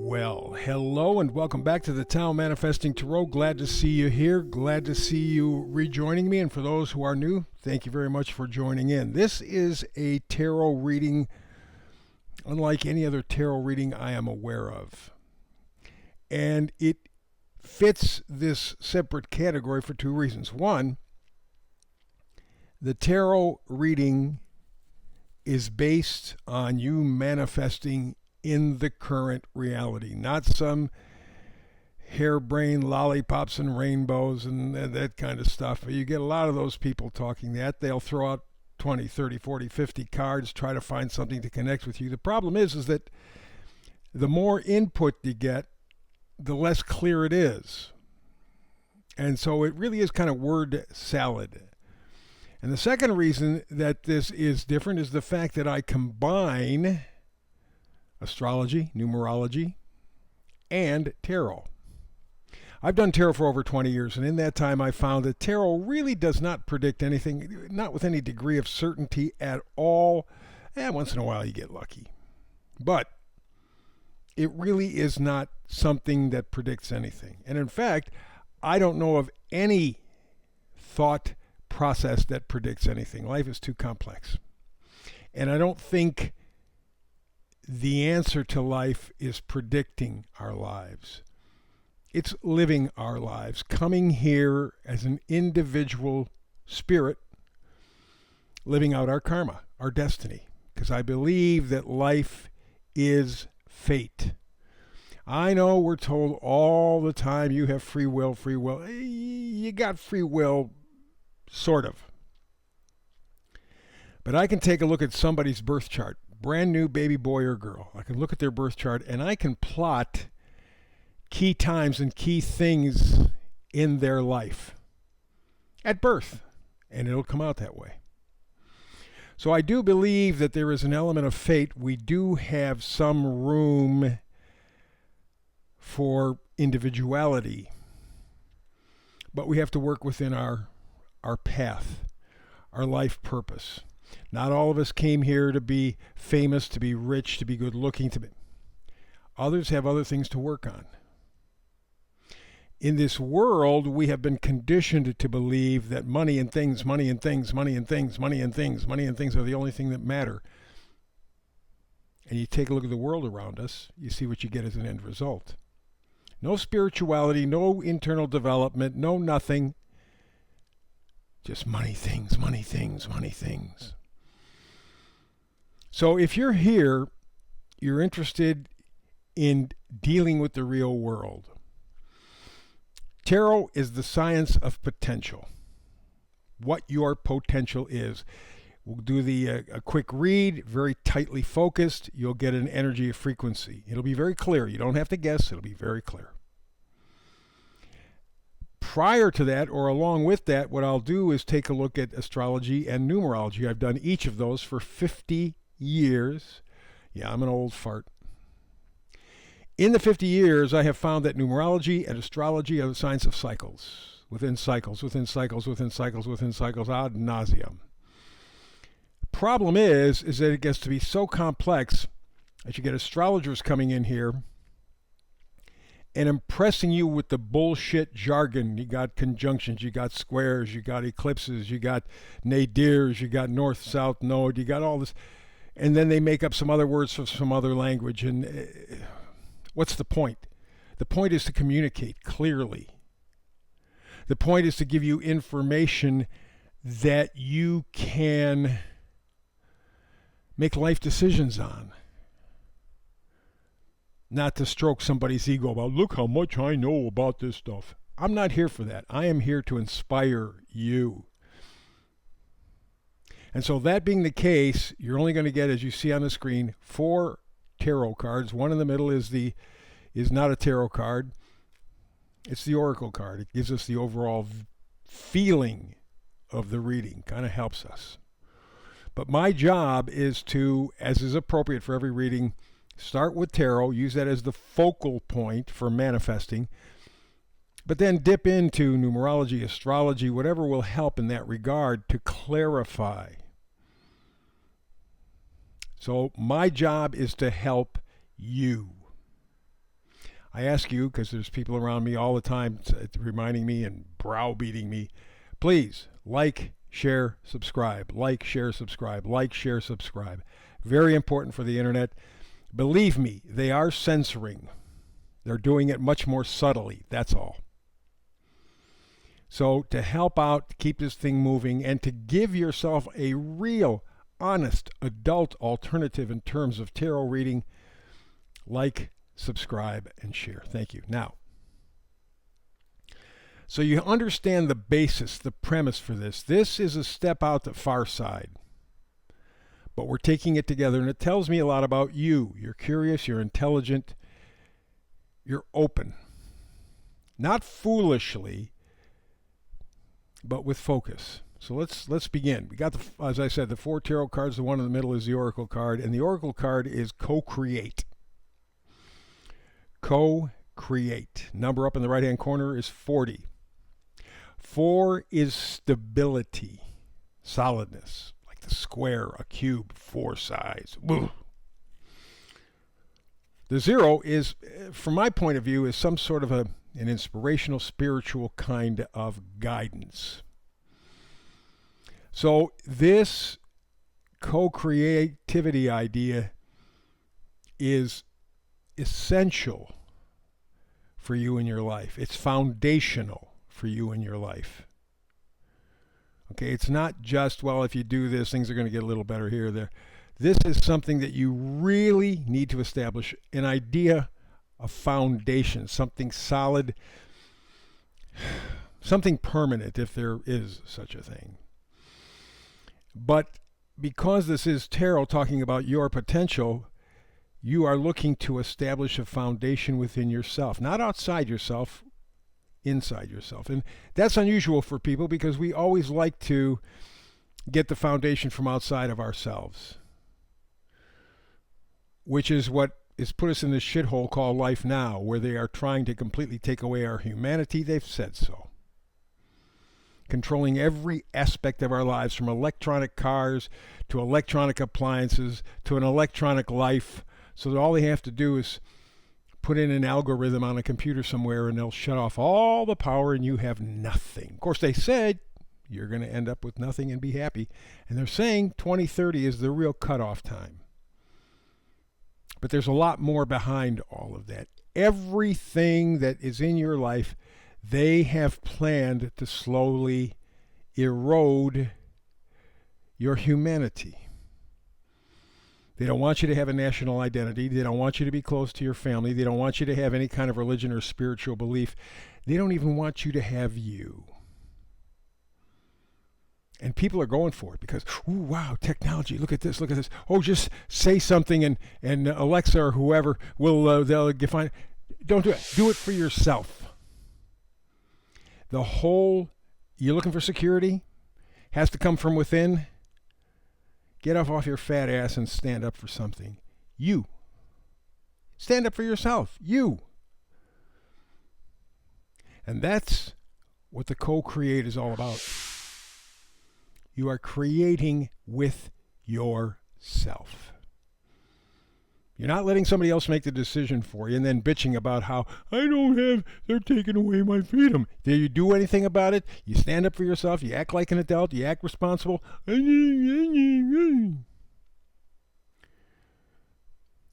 Well, hello and welcome back to the Tao Manifesting Tarot. Glad to see you here. Glad to see you rejoining me. And for those who are new, thank you very much for joining in. This is a tarot reading unlike any other tarot reading I am aware of. And it fits this separate category for two reasons. One, the tarot reading is based on you manifesting in the current reality, not some harebrained lollipops and rainbows and that kind of stuff. You get a lot of those people talking that. They'll throw out 20, 30, 40, 50 cards, try to find something to connect with you. The problem is that the more input you get, the less clear it is. And so it really is kind of word salad. And the second reason that this is different is the fact that I combine astrology, numerology, and tarot. I've done tarot for over 20 years, and in that time I found that tarot really does not predict anything, not with any degree of certainty at all. Once in a while you get lucky. But it really is not something that predicts anything. And in fact, I don't know of any thought process that predicts anything. Life is too complex. And I don't think the answer to life is predicting our lives. It's living our lives, coming here as an individual spirit, living out our karma, our destiny. Because I believe that life is fate. I know we're told all the time you have free will, free will. You got free will, sort of. But I can take a look at somebody's birth chart, brand new baby boy or girl. I can look at their birth chart and I can plot key times and key things in their life at birth, and it'll come out that way. So I do believe that there is an element of fate. We do have some room for individuality, but we have to work within our path, our life purpose. Not all of us came here to be famous, to be rich, to be good looking. Others have other things to work on. In this world, we have been conditioned to believe that money and things, money and things, money and things, money and things, money and things are the only thing that matter. And you take a look at the world around us, you see what you get as an end result. No spirituality, no internal development, no nothing. Just money things, money things, money things. So if you're here, you're interested in dealing with the real world. Tarot is the science of potential. What your potential is. We'll do a quick read, very tightly focused. You'll get an energy of frequency. It'll be very clear. You don't have to guess. It'll be very clear. Prior to that, or along with that, what I'll do is take a look at astrology and numerology. I've done each of those for 50 years. Yeah, I'm an old fart. In the 50 years, I have found that numerology and astrology are the science of cycles, within cycles, within cycles, within cycles, within cycles, ad nauseum. Problem is that it gets to be so complex that you get astrologers coming in here and impressing you with the bullshit jargon. You got conjunctions, you got squares, you got eclipses, you got nadirs, you got north-south node, you got all this. And then they make up some other words for some other language. And what's the point? The point is to communicate clearly. The point is to give you information that you can make life decisions on. Not to stroke somebody's ego about, look how much I know about this stuff. I'm not here for that. I am here to inspire you. And so that being the case, you're only going to get, as you see on the screen, 4 tarot cards. One in the middle is not a tarot card. It's the oracle card. It gives us the overall feeling of the reading. Kind of helps us. But my job is to, as is appropriate for every reading, start with tarot, use that as the focal point for manifesting, but then dip into numerology, astrology, whatever will help in that regard to clarify. So my job is to help you. I ask you, because there's people around me all the time reminding me and browbeating me, please like, share, subscribe. Like, share, subscribe. Like, share, subscribe. Very important for the internet. Believe me, they are censoring. They're doing it much more subtly. That's all. So to help out, to keep this thing moving, and to give yourself a real, honest, adult alternative in terms of tarot reading, like, subscribe, and share. Thank you. Now, so you understand the basis, the premise for this. This is a step out the far side. But we're taking it together, and it tells me a lot about you. You're curious, you're intelligent, you're open. Not foolishly, but with focus. So let's begin. We got, as I said, the 4 tarot cards. The one in the middle is the Oracle card, and the Oracle card is co-create. Co-create. Number up in the right-hand corner is 40. 4 is stability, solidness, like the square, a cube, 4 sides. Ugh. The 0 is, from my point of view, is some sort of an inspirational, spiritual kind of guidance. So this co-creativity idea is essential for you in your life. It's foundational for you in your life. Okay, it's not just, well, if you do this, things are going to get a little better here or there. This is something that you really need to establish, an idea, a foundation, something solid, something permanent, if there is such a thing. But because this is tarot talking about your potential, you are looking to establish a foundation within yourself, not outside yourself, inside yourself. And that's unusual for people because we always like to get the foundation from outside of ourselves, which is what has put us in this shithole called life now, where they are trying to completely take away our humanity. They've said so. Controlling every aspect of our lives, from electronic cars to electronic appliances to an electronic life, so that all they have to do is put in an algorithm on a computer somewhere and they'll shut off all the power and you have nothing. Of course, they said you're going to end up with nothing and be happy. And they're saying 2030 is the real cutoff time. But there's a lot more behind all of that. Everything that is in your life, they have planned to slowly erode your humanity. They don't want you to have a national identity. They don't want you to be close to your family. They don't want you to have any kind of religion or spiritual belief. They don't even want you to have you. And people are going for it because, ooh, wow, technology, look at this, look at this. Oh, just say something and Alexa or whoever will, they'll find. Don't do it. Do it for yourself. The whole, you're looking for security, has to come from within. Get off your fat ass and stand up for something. You. Stand up for yourself. You. And that's what the co-create is all about. You are creating with yourself. You're not letting somebody else make the decision for you and then bitching about how they're taking away my freedom. Do you do anything about it? You stand up for yourself. You act like an adult. You act responsible.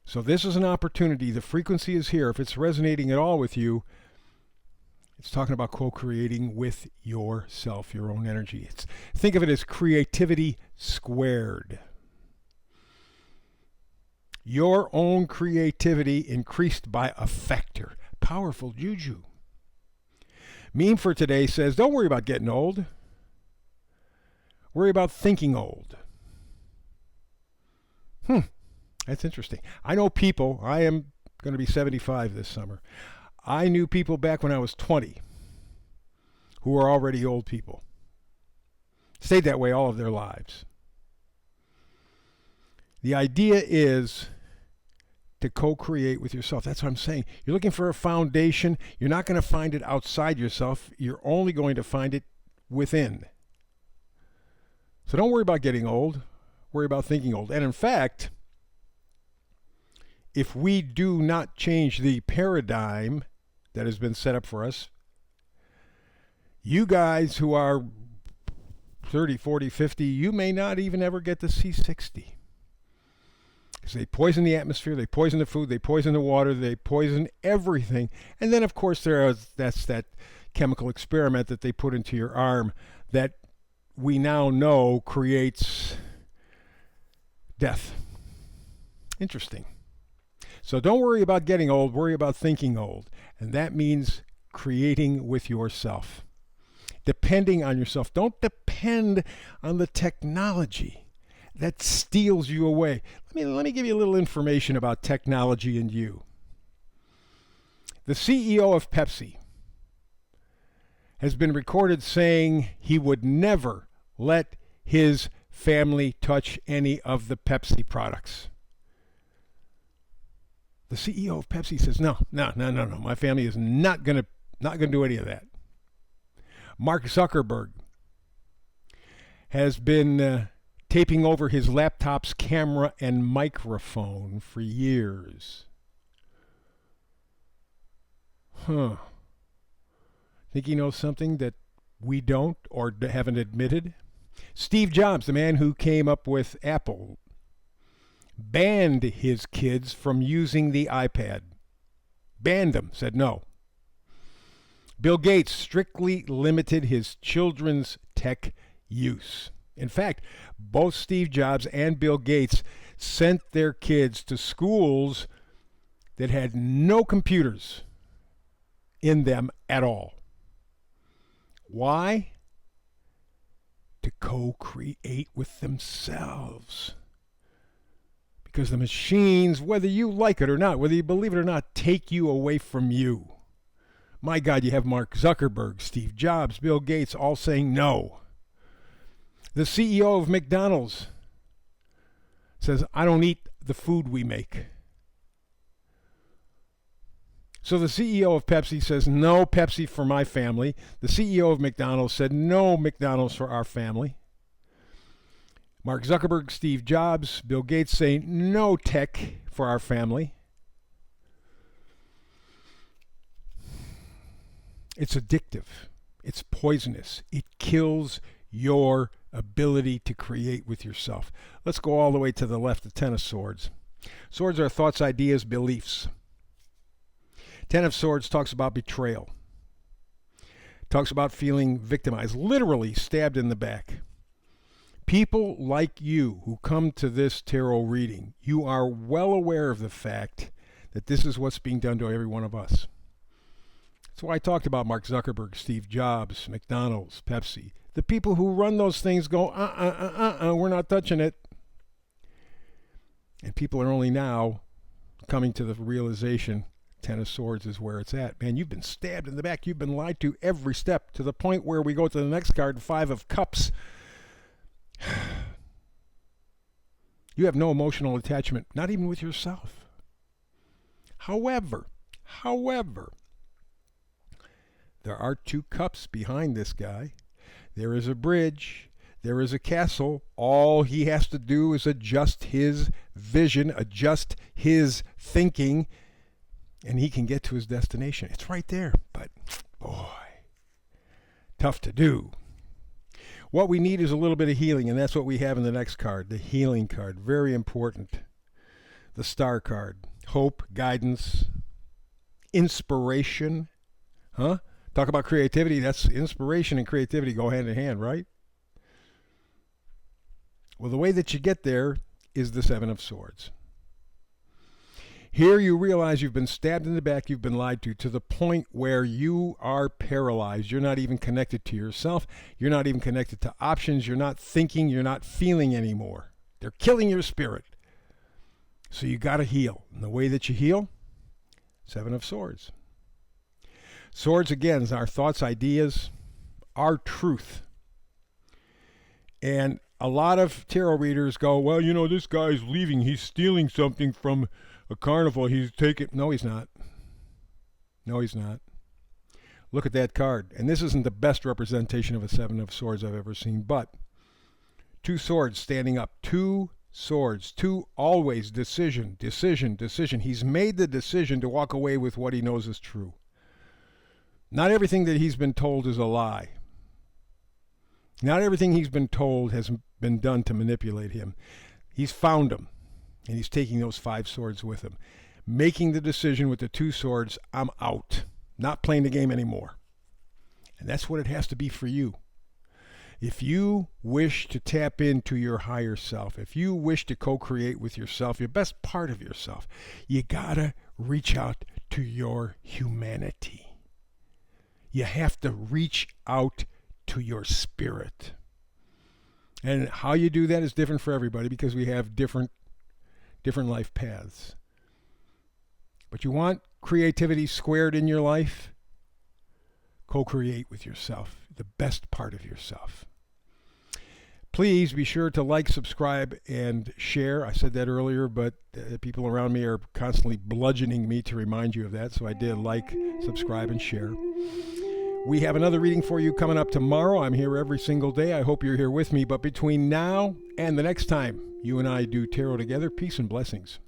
So this is an opportunity. The frequency is here. If it's resonating at all with you, it's talking about co-creating with yourself, your own energy. Think of it as creativity squared. Your own creativity increased by a factor. Powerful juju. Meme for today says, don't worry about getting old. Worry about thinking old. That's interesting. I know people, I am going to be 75 this summer. I knew people back when I was 20 who were already old people. Stayed that way all of their lives. The idea is to co-create with yourself. That's what I'm saying. You're looking for a foundation. You're not going to find it outside yourself. You're only going to find it within. So don't worry about getting old. Worry about thinking old. And in fact, if we do not change the paradigm that has been set up for us, you guys who are 30, 40, 50, you may not even ever get to see 60. Because they poison the atmosphere, they poison the food, they poison the water, they poison everything. And then, of course, that's that chemical experiment that they put into your arm that we now know creates death. Interesting. So don't worry about getting old, worry about thinking old. And that means creating with yourself. Depending on yourself. Don't depend on the technology that steals you away. Let me give you a little information about technology and you. The CEO of Pepsi has been recorded saying he would never let his family touch any of the Pepsi products. The CEO of Pepsi says, no. My family is not gonna do any of that. Mark Zuckerberg has been taping over his laptop's camera and microphone for years. Think he knows something that we don't or haven't admitted? Steve Jobs, the man who came up with Apple, banned his kids from using the iPad. Banned them, said no. Bill Gates strictly limited his children's tech use. In fact, both Steve Jobs and Bill Gates sent their kids to schools that had no computers in them at all. Why? To co-create with themselves. Because the machines, whether you like it or not, whether you believe it or not, take you away from you. My God, you have Mark Zuckerberg, Steve Jobs, Bill Gates all saying no. The CEO of McDonald's says, I don't eat the food we make. So the CEO of Pepsi says, no Pepsi for my family. The CEO of McDonald's said, no McDonald's for our family. Mark Zuckerberg, Steve Jobs, Bill Gates say, no tech for our family. It's addictive. It's poisonous. It kills your ability to create with yourself. Let's go all the way to the left, the Ten of Swords. Swords are thoughts, ideas, beliefs. Ten of Swords talks about betrayal. Talks about feeling victimized, literally stabbed in the back. People like you who come to this tarot reading, you are well aware of the fact that this is what's being done to every one of us. That's why I talked about Mark Zuckerberg, Steve Jobs, McDonald's, Pepsi. The people who run those things go, we're not touching it. And people are only now coming to the realization Ten of Swords is where it's at. Man, you've been stabbed in the back. You've been lied to every step, to the point where we go to the next card, Five of Cups. You have no emotional attachment, not even with yourself. However, there are two cups behind this guy. There is a bridge. There is a castle. All he has to do is adjust his vision, adjust his thinking, and he can get to his destination. It's right there, but boy, tough to do. What we need is a little bit of healing, and that's what we have in the next card, the healing card. Very important. The Star card. Hope, guidance, inspiration. Talk about creativity. That's inspiration and creativity go hand in hand, right? Well, the way that you get there is the Seven of Swords. Here you realize you've been stabbed in the back, you've been lied to the point where you are paralyzed. You're not even connected to yourself. You're not even connected to options. You're not thinking. You're not feeling anymore. They're killing your spirit. So you got to heal. And the way that you heal, Seven of Swords. Swords, again, is our thoughts, ideas, our truth. And a lot of tarot readers go, well, you know, this guy's leaving. He's stealing something from a carnival. He's taking... No, he's not. No, he's not. Look at that card. And this isn't the best representation of a Seven of Swords I've ever seen, but two swords standing up. Two swords. 2, always decision, decision, decision. He's made the decision to walk away with what he knows is true. Not everything that he's been told is a lie. Not everything he's been told has been done to manipulate him. He's found them, and he's taking those 5 swords with him. Making the decision with the 2 swords, I'm out. Not playing the game anymore. And that's what it has to be for you. If you wish to tap into your higher self, if you wish to co-create with yourself, your best part of yourself, you gotta reach out to your humanity. You have to reach out to your spirit. And how you do that is different for everybody because we have different life paths. But you want creativity squared in your life? Co-create with yourself, the best part of yourself. Please be sure to like, subscribe, and share. I said that earlier, but people around me are constantly bludgeoning me to remind you of that, so I did like, subscribe, and share. We have another reading for you coming up tomorrow. I'm here every single day. I hope you're here with me. But between now and the next time you and I do tarot together, peace and blessings.